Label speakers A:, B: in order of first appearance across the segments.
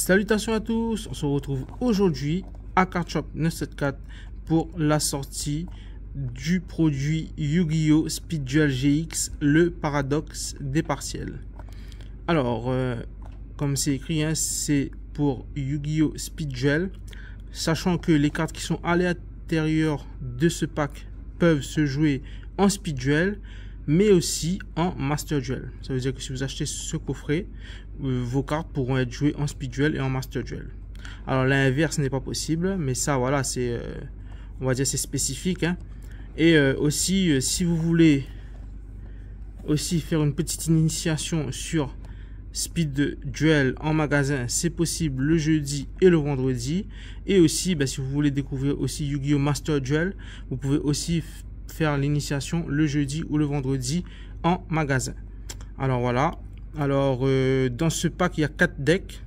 A: Salutations à tous, on se retrouve aujourd'hui à Card Shop 974 pour la sortie du produit Yu-Gi-Oh! Speed Duel GX, le paradoxe des partiels. Alors, comme c'est écrit, hein, c'est pour Yu-Gi-Oh! Speed Duel, sachant que les cartes qui sont à l'intérieur de ce pack peuvent se jouer en Speed Duel, mais aussi en Master Duel. Ça veut dire que si vous achetez ce coffret, vos cartes pourront être jouées en Speed Duel et en Master Duel. Alors l'inverse n'est pas possible, mais ça voilà, c'est on va dire c'est spécifique, hein. Et aussi si vous voulez aussi faire une petite initiation sur Speed Duel en magasin, c'est possible le jeudi et le vendredi. Et aussi si vous voulez découvrir aussi Yu-Gi-Oh! Master Duel, vous pouvez aussi faire l'initiation le jeudi ou le vendredi en magasin. Alors voilà. Alors dans ce pack il y a 4 decks.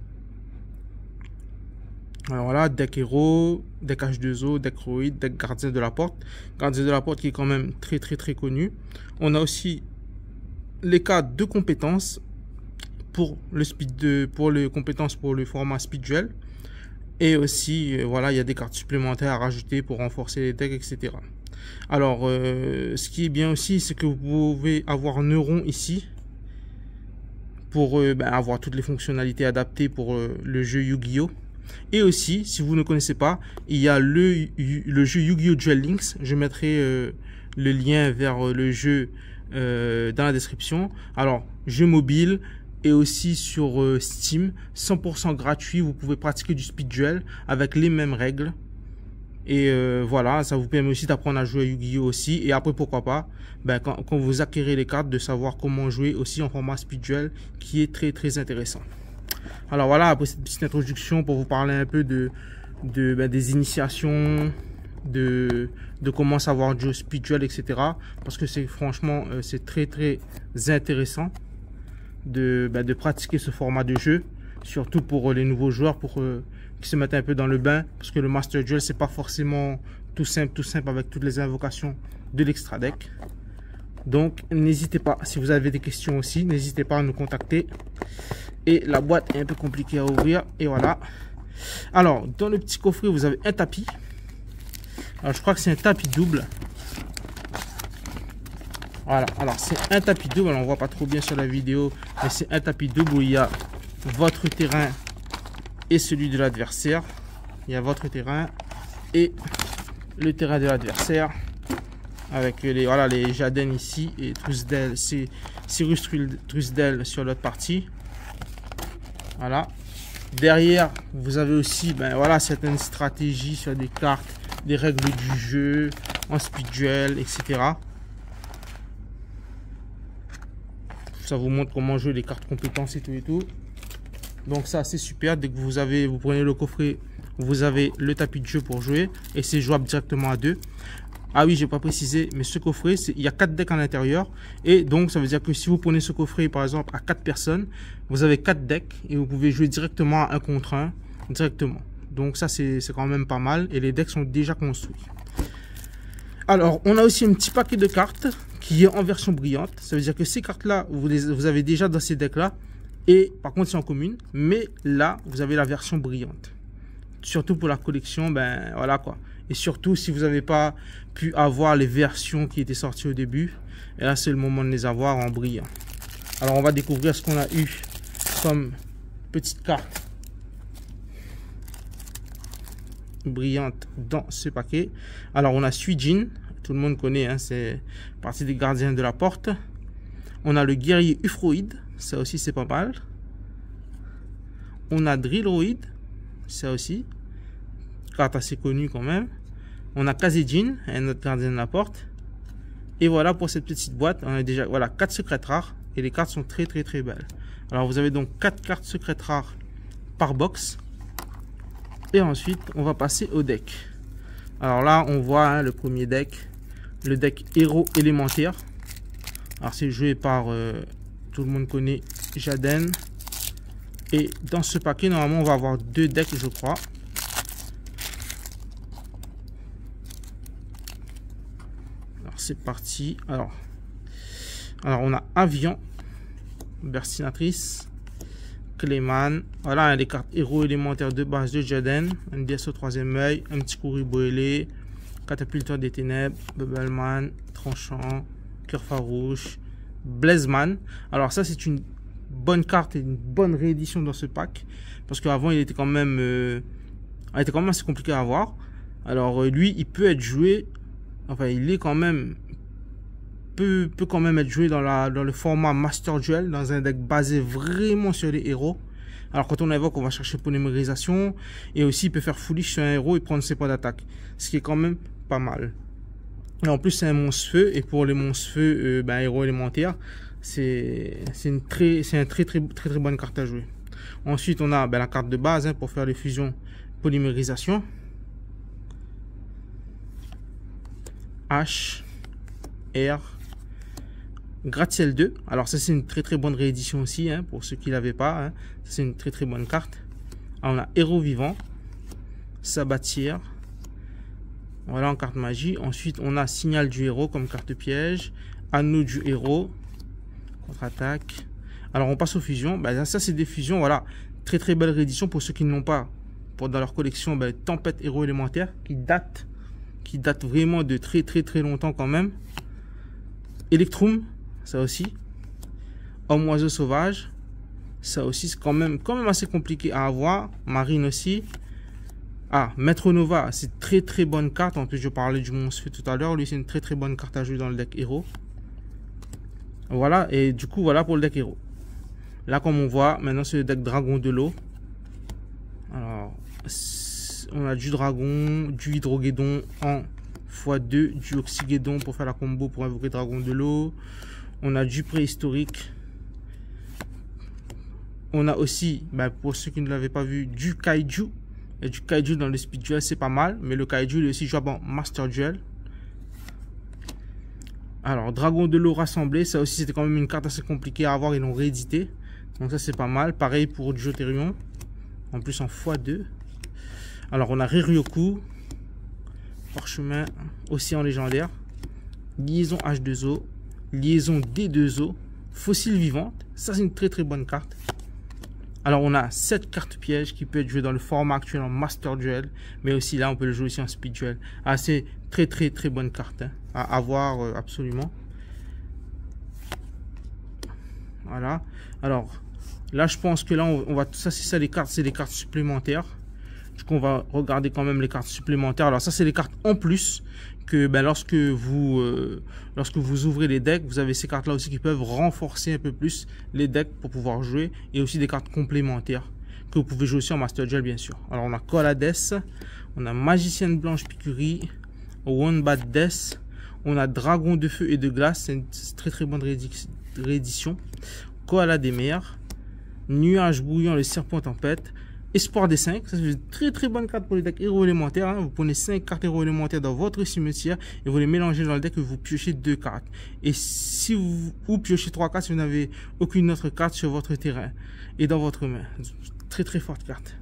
A: Alors voilà, deck héros, deck H2O, deck Roid, deck gardien de la porte. Gardien de la porte qui est quand même très connu. On a aussi les cartes de compétences pour le speed pour les compétences pour le format Speed Duel. Et aussi voilà, il y a des cartes supplémentaires à rajouter pour renforcer les decks, etc. Alors ce qui est bien aussi, c'est que vous pouvez avoir Neuron ici pour avoir toutes les fonctionnalités adaptées pour le jeu Yu-Gi-Oh! Et aussi, si vous ne connaissez pas, il y a le jeu Yu-Gi-Oh! Duel Links. Je mettrai le lien vers le jeu dans la description. Alors, jeu mobile et aussi sur Steam, 100% gratuit. Vous pouvez pratiquer du Speed Duel avec les mêmes règles. Et voilà, ça vous permet aussi d'apprendre à jouer à Yu-Gi-Oh! Aussi. Et après, pourquoi pas, quand vous acquérez les cartes, de savoir comment jouer aussi en format Speed Duel, qui est très intéressant. Alors voilà, après cette petite introduction pour vous parler un peu des initiations, de comment savoir jouer au Speed Duel, etc. Parce que c'est franchement, c'est très intéressant de pratiquer ce format de jeu, surtout pour les nouveaux joueurs, pour qui se mettent un peu dans le bain, parce que le Master Duel c'est pas forcément tout simple avec toutes les invocations de l'extra deck. Donc n'hésitez pas, si vous avez des questions aussi, n'hésitez pas à nous contacter. Et la boîte est un peu compliquée à ouvrir, et voilà. Alors dans le petit coffret vous avez un tapis. Alors je crois que c'est un tapis double. Voilà, alors c'est un tapis double, alors on voit pas trop bien sur la vidéo, mais c'est un tapis double où il y a votre terrain et celui de l'adversaire. Il y a votre terrain et le terrain de l'adversaire avec les Jaden ici et Trusdale, c'est Cyrus Trusdale sur l'autre partie. Voilà. Derrière, vous avez aussi certaines stratégies sur des cartes, des règles du jeu en Speed Duel, etc. Ça vous montre comment jouer les cartes compétences et tout. Donc ça c'est super. Dès que vous prenez le coffret, vous avez le tapis de jeu pour jouer et c'est jouable directement à 2. Ah oui, j'ai pas précisé, mais ce coffret, il y a 4 decks à l'intérieur. Et donc ça veut dire que si vous prenez ce coffret par exemple à 4 personnes, vous avez 4 decks et vous pouvez jouer directement à 1 contre 1 directement. Donc ça c'est quand même pas mal et les decks sont déjà construits. Alors on a aussi un petit paquet de cartes qui est en version brillante. Ça veut dire que ces cartes là, vous avez déjà dans ces decks là. Et par contre c'est en commune, mais là vous avez la version brillante, surtout pour la collection, voilà quoi. Et surtout si vous n'avez pas pu avoir les versions qui étaient sorties au début, et là c'est le moment de les avoir en brillant. Alors on va découvrir ce qu'on a eu comme petite carte brillante dans ce paquet. Alors on a Suijin, tout le monde connaît, hein, c'est partie des gardiens de la porte. On a le guerrier Ufroid, ça aussi c'est pas mal. On a Drillroid, ça aussi, carte assez connue quand même. On a Kazejin, un autre gardien de la porte. Et voilà pour cette petite boîte, on a déjà 4 secrètes rares et les cartes sont très belles. Alors vous avez donc 4 cartes secrètes rares par box. Et ensuite on va passer au deck. Alors là on voit le premier deck, le deck héros élémentaire. Alors c'est joué par tout le monde connaît Jaden. Et dans ce paquet normalement on va avoir 2 decks je crois. Alors c'est parti. Alors on a Avian, Bercinatrice, Clayman. Voilà, les cartes héros élémentaires de base de Jaden. Un DS au troisième œil, un petit Kuriboele, Catapulteur des ténèbres, Bubbleman, Tranchant, Cœur farouche, Blazeman. Alors ça c'est une bonne carte et une bonne réédition dans ce pack. Parce qu'avant il était quand même assez compliqué à avoir. Alors lui il peut être joué, enfin il est quand même peut quand même être joué dans le format Master Duel, dans un deck basé vraiment sur les héros. Alors quand on invoque, on va chercher polymérisation, et aussi il peut faire foolish sur un héros et prendre ses points d'attaque, ce qui est quand même pas mal. Et en plus c'est un monstre feu, et pour les monstres feu, héros élémentaire, c'est une très bonne carte à jouer. Ensuite on a la carte de base pour faire les fusions polymérisation. H, R, Gratte-ciel 2. Alors ça c'est une très bonne réédition aussi, pour ceux qui ne l'avaient pas. C'est une très bonne carte. Alors, on a Héros Vivant, Sabatier. Voilà en carte magie. Ensuite on a Signal du héros comme carte piège, Anneau du héros, contre-attaque. Alors on passe aux fusions. Ça c'est des fusions, voilà. Très belle réédition pour ceux qui ne l'ont pas. Dans leur collection, Tempête héros élémentaire qui date vraiment de très longtemps quand même. Electrum, ça aussi. Homme oiseau sauvage, ça aussi c'est quand même assez compliqué à avoir. Marine aussi. Ah, Maître Nova, c'est très bonne carte. En plus je parlais du monstre tout à l'heure, lui c'est une très bonne carte à jouer dans le deck héros. Voilà, et du coup voilà pour le deck héros. Là comme on voit, maintenant c'est le deck dragon de l'eau. Alors on a du dragon, du hydroguédon en x2, du oxygédon pour faire la combo pour invoquer dragon de l'eau. On a du préhistorique. On a aussi, pour ceux qui ne l'avaient pas vu, du kaiju. Et du kaiju dans le speed duel, c'est pas mal. Mais le kaiju, il est aussi jouable en master duel. Alors, dragon de l'eau rassemblé. Ça aussi, c'était quand même une carte assez compliquée à avoir. Ils l'ont réédité. Donc ça, c'est pas mal. Pareil pour du Jotérion. En plus, en x2. Alors, on a Riryoku. Parchemin, Océan légendaire. Liaison H2O. Liaison D2O. Fossile vivante. Ça, c'est une très bonne carte. Alors, on a cette carte piège qui peut être jouée dans le format actuel en Master Duel. Mais aussi, là, on peut le jouer aussi en Speed Duel. Ah, c'est très bonne carte à avoir absolument. Voilà. Alors, là, je pense que là, on va... Ça, c'est ça, les cartes. C'est les cartes supplémentaires. Du coup, on va regarder quand même les cartes supplémentaires. Alors, ça, c'est les cartes en plus que lorsque vous ouvrez les decks, vous avez ces cartes là aussi qui peuvent renforcer un peu plus les decks pour pouvoir jouer, et aussi des cartes complémentaires que vous pouvez jouer aussi en Master Duel bien sûr. Alors on a Colades, on a Magicienne Blanche Picurie, Wombat Death, on a Dragon de Feu et de Glace, c'est une très bonne réédition. Koala des mers, Nuage Bouillant, le Serpent Tempête, Espoir des 5, ça c'est une très bonne carte pour les decks héros élémentaires. Vous prenez 5 cartes héros élémentaires dans votre cimetière et vous les mélangez dans le deck et vous piochez 2 cartes. Et si vous piochez 3 cartes si vous n'avez aucune autre carte sur votre terrain et dans votre main. Très forte carte.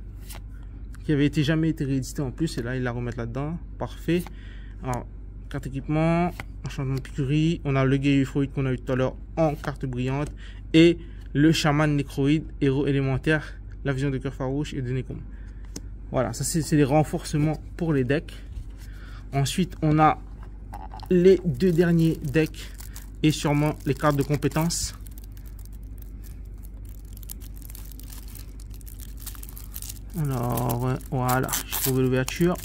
A: Qui avait jamais été rééditée en plus, et là ils la remettent là-dedans. Parfait. Alors, carte équipement, enchantement de picurie, on a le guerrier euphroïde qu'on a eu tout à l'heure en carte brillante, et le chaman nécroïde, héros élémentaire. La vision de cœur farouche et de Nekom. Voilà, ça c'est les renforcements pour les decks. Ensuite, on a les 2 derniers decks et sûrement les cartes de compétences. Alors, voilà, j'ai trouvé l'ouverture.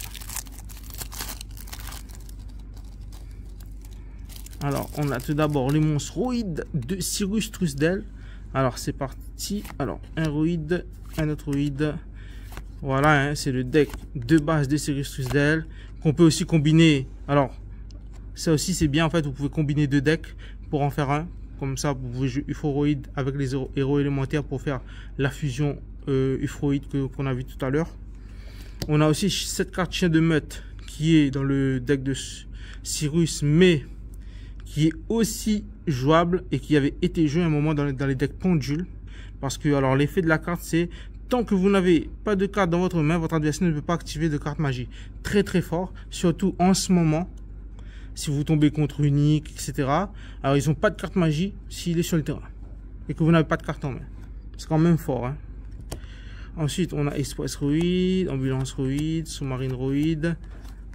A: Alors, on a tout d'abord les monstroïdes de Cyrus Trusdell. Alors, c'est parti. Alors, un roïde, un autre roïde. Voilà, c'est le deck de base de Cyrus Trusdell qu'on peut aussi combiner. Alors, ça aussi, c'est bien en fait. Vous pouvez combiner 2 decks pour en faire un. Comme ça, vous pouvez jouer Euphoroïde avec les héros élémentaires pour faire la fusion Euphoroïde qu'on a vu tout à l'heure. On a aussi cette carte chien de meute qui est dans le deck de Cyrus, mais qui est aussi jouable et qui avait été joué à un moment dans les decks pendules. Parce que alors l'effet de la carte, c'est tant que vous n'avez pas de carte dans votre main, votre adversaire ne peut pas activer de carte magie. Très fort, surtout en ce moment. Si vous tombez contre unique, etc. Alors ils n'ont pas de carte magie s'il est sur le terrain. Et que vous n'avez pas de carte en main. C'est quand même fort. Ensuite, on a Express Roid, Ambulance Roid, Sous-Marine Roid.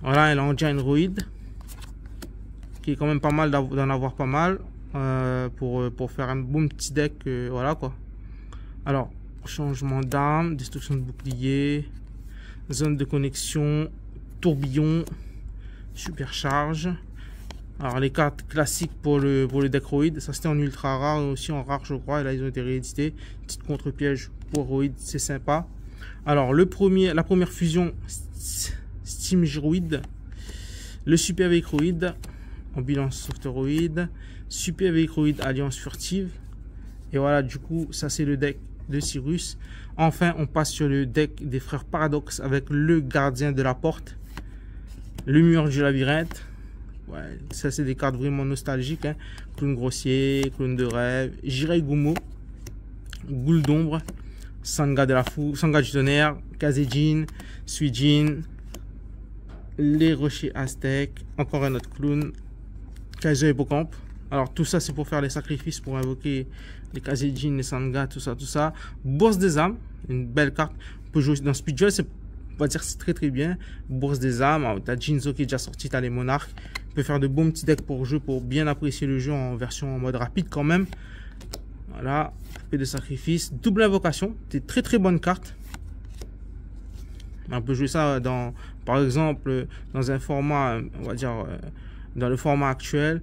A: Voilà, elle a Engine Roid, qui est quand même pas mal d'en avoir pas mal pour faire un bon petit deck. Voilà quoi. Alors, changement d'arme, destruction de bouclier, zone de connexion, tourbillon, supercharge. Alors les cartes classiques pour le deck Roid, ça c'était en ultra rare, aussi en rare je crois, et là ils ont été réédités. Petite contre-piège pour Roid, c'est sympa. Alors la première fusion Steam Roid, le Super Vehicle Roid, Ambulance Soft Roid, Super Vehicle Roid Alliance Furtive. Et voilà, du coup ça c'est le deck de Cyrus. Enfin on passe sur le deck des frères Paradox avec le gardien de la porte, le mur du labyrinthe. Ouais, ça c'est des cartes vraiment nostalgiques, hein. Clown grossier, clown de rêve, Jirei Gumo, Goule d'ombre, Sanga de la fou, Sanga du tonnerre, Kazejin, Suijin, les rochers aztèques, encore un autre clown, Kaiser Hippocampe. Alors tout ça c'est pour faire les sacrifices, pour invoquer les Kazejin, les Sanga, tout ça. Bourse des âmes, une belle carte. On peut jouer dans Speed Duel, on va dire c'est très bien. Bourse des âmes, t'as Jinzo qui est déjà sorti, t'as les monarques. Tu peux faire de bons petits decks pour jeu, pour bien apprécier le jeu en version en mode rapide quand même. Voilà, poupée de sacrifice, double invocation, c'est très bonne carte. On peut jouer ça par exemple dans un format, on va dire dans le format actuel.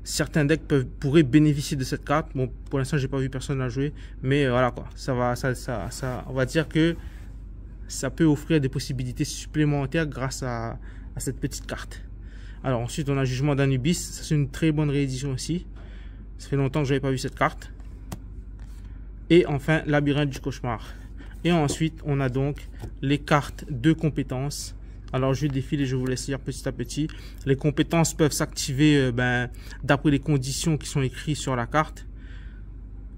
A: Certains decks pourraient bénéficier de cette carte. Bon, pour l'instant j'ai pas vu personne la jouer, mais voilà quoi, on va dire que ça peut offrir des possibilités supplémentaires grâce à cette petite carte. Alors ensuite on a Jugement d'Anubis, ça c'est une très bonne réédition aussi. Ça fait longtemps que je n'avais pas vu cette carte. Et enfin Labyrinthe du Cauchemar. Et ensuite on a donc les cartes de compétences. Alors je défile et je vous laisse lire petit à petit. Les compétences peuvent s'activer d'après les conditions qui sont écrites sur la carte.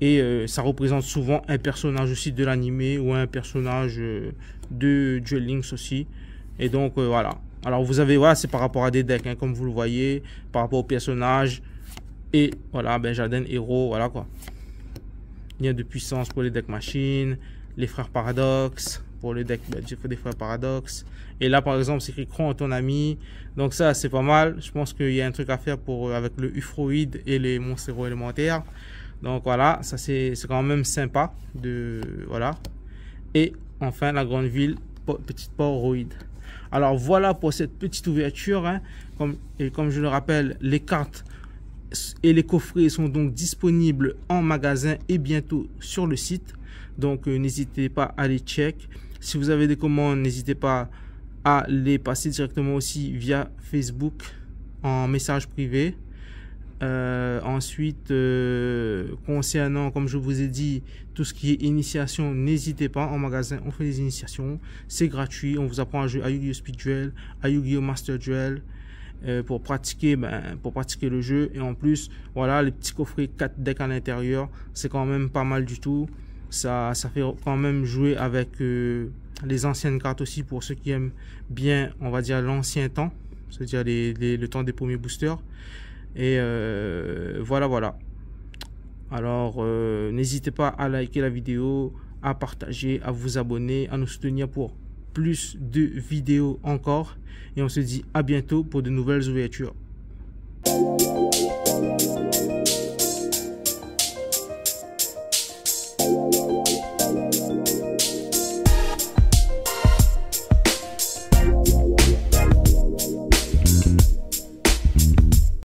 A: Et ça représente souvent un personnage aussi de l'animé ou un personnage de Duel Links aussi. Et donc voilà. Alors vous avez, voilà, c'est par rapport à des decks, hein, comme vous le voyez, par rapport aux personnages. Et voilà, Benjaden, héros, voilà quoi. Lien de puissance pour les decks machines, les frères Paradox, pour les decks des frères Paradox. Et là par exemple c'est écrit Crois en ton ami. Donc ça c'est pas mal. Je pense qu'il y a un truc à faire avec le Ufroid et les monstres héros élémentaires. Donc voilà, ça c'est quand même sympa voilà. Et enfin la grande ville, petite port Roid. Alors voilà pour cette petite ouverture, hein. Comme je le rappelle, les cartes et les coffrets sont donc disponibles en magasin et bientôt sur le site. Donc n'hésitez pas à les check. Si vous avez des commandes, n'hésitez pas à les passer directement aussi via Facebook en message privé. Ensuite, concernant, comme je vous ai dit, tout ce qui est initiation, n'hésitez pas, en magasin on fait des initiations, c'est gratuit, on vous apprend à jouer à Yu-Gi-Oh! Speed Duel, à Yu-Gi-Oh! Master Duel, pour pratiquer le jeu. Et en plus, voilà, les petits coffrets 4 decks à l'intérieur, c'est quand même pas mal du tout. Ça fait quand même jouer avec les anciennes cartes aussi, pour ceux qui aiment bien, on va dire, l'ancien temps, c'est-à-dire le temps des premiers boosters. Et voilà. Alors n'hésitez pas à liker la vidéo, à partager, à vous abonner, à nous soutenir pour plus de vidéos encore. Et on se dit à bientôt pour de nouvelles ouvertures.